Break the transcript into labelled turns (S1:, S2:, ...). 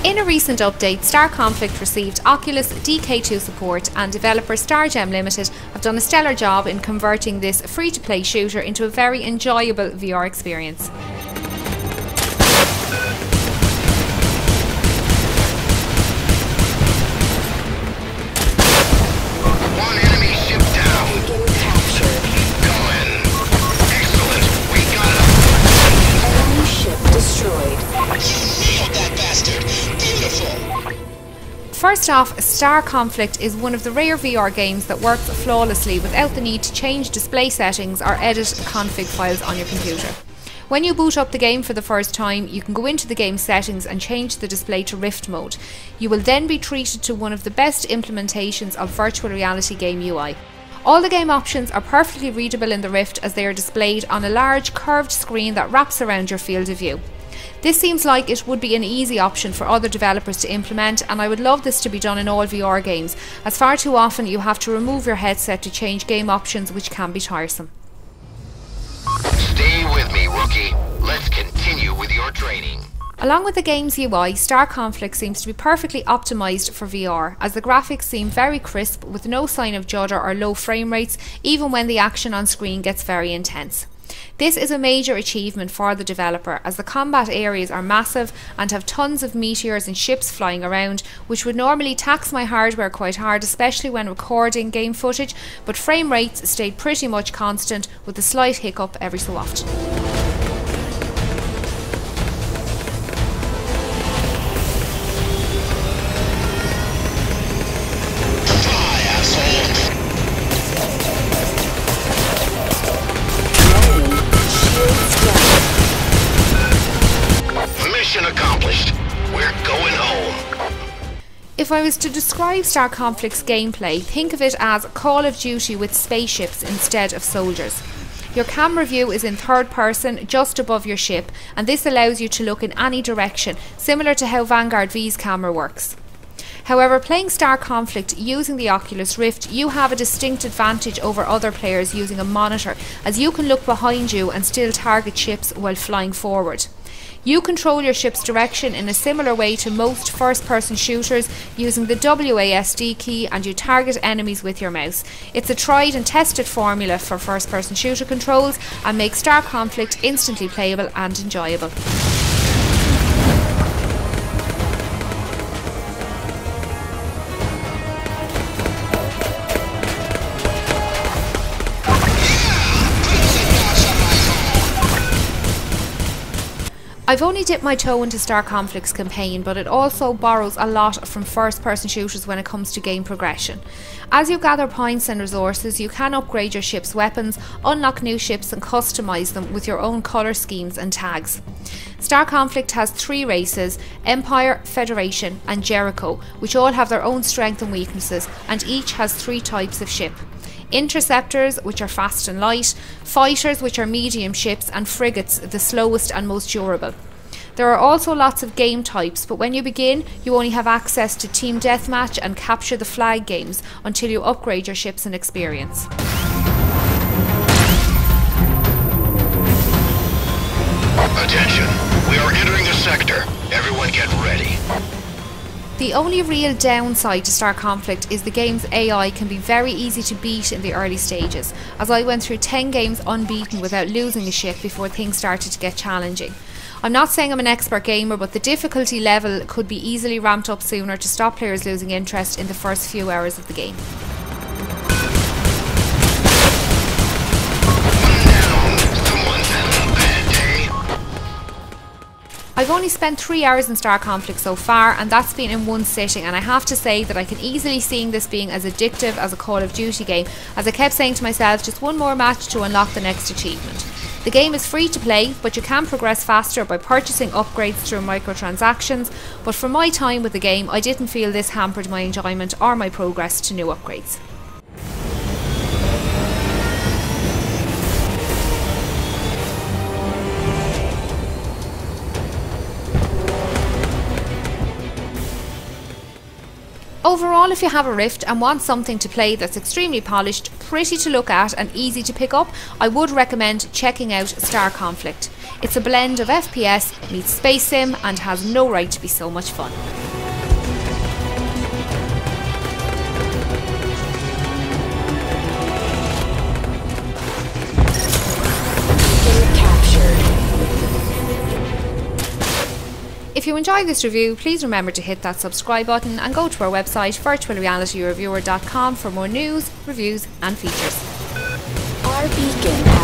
S1: In a recent update, Star Conflict received Oculus DK2 support, and developer StarGem Limited have done a stellar job in converting this free-to-play shooter into a very enjoyable VR experience. First off, Star Conflict is one of the rare VR games that works flawlessly without the need to change display settings or edit config files on your computer. When you boot up the game for the first time, you can go into the game settings and change the display to Rift mode. You will then be treated to one of the best implementations of virtual reality game UI. All the game options are perfectly readable in the Rift as they are displayed on a large curved screen that wraps around your field of view. This seems like it would be an easy option for other developers to implement, and I would love this to be done in all VR games, as far too often you have to remove your headset to change game options, which can be tiresome.
S2: Stay with me, rookie. Let's continue with your training.
S1: Along with the game's UI, Star Conflict seems to be perfectly optimised for VR, as the graphics seem very crisp with no sign of judder or low frame rates, even when the action on screen gets very intense. This is a major achievement for the developer, as the combat areas are massive and have tons of meteors and ships flying around, which would normally tax my hardware quite hard, especially when recording game footage, but frame rates stayed pretty much constant with a slight hiccup every so often.
S2: Accomplished. We're going home.
S1: If I was to describe Star Conflict's gameplay, think of it as Call of Duty with spaceships instead of soldiers. Your camera view is in third person, just above your ship, and this allows you to look in any direction, similar to how Vanguard V's camera works. However, playing Star Conflict using the Oculus Rift, you have a distinct advantage over other players using a monitor, as you can look behind you and still target ships while flying forward. You control your ship's direction in a similar way to most first-person shooters using the WASD key, and you target enemies with your mouse. It's a tried and tested formula for first-person shooter controls and makes Star Conflict instantly playable and enjoyable. I've only dipped my toe into Star Conflict's campaign, but it also borrows a lot from first-person shooters when it comes to game progression. As you gather points and resources, you can upgrade your ship's weapons, unlock new ships and customise them with your own colour schemes and tags. Star Conflict has 3 races: Empire, Federation and Jericho, which all have their own strengths and weaknesses, and each has 3 types of ship. Interceptors, which are fast and light, fighters, which are medium ships, and frigates, the slowest and most durable. There are also lots of game types, but when you begin, you only have access to Team Deathmatch and Capture the Flag games until you upgrade your ships and experience.
S2: Attention, we are entering a sector. Everyone get ready.
S1: The only real downside to Star Conflict is the game's AI can be very easy to beat in the early stages, as I went through 10 games unbeaten without losing a ship before things started to get challenging. I'm not saying I'm an expert gamer, but the difficulty level could be easily ramped up sooner to stop players losing interest in the first few hours of the game. I've only spent 3 hours in Star Conflict so far, and that's been in one sitting, and I have to say that I can easily see this being as addictive as a Call of Duty game, as I kept saying to myself, just one more match to unlock the next achievement. The game is free to play, but you can progress faster by purchasing upgrades through microtransactions, but for my time with the game, I didn't feel this hampered my enjoyment or my progress to new upgrades. Overall, if you have a Rift and want something to play that's extremely polished, pretty to look at and easy to pick up, I would recommend checking out Star Conflict. It's a blend of FPS meets space sim and has no right to be so much fun. If you enjoyed this review, please remember to hit that subscribe button and go to our website virtualrealityreviewer.com for more news, reviews and features.
S3: Our beacon.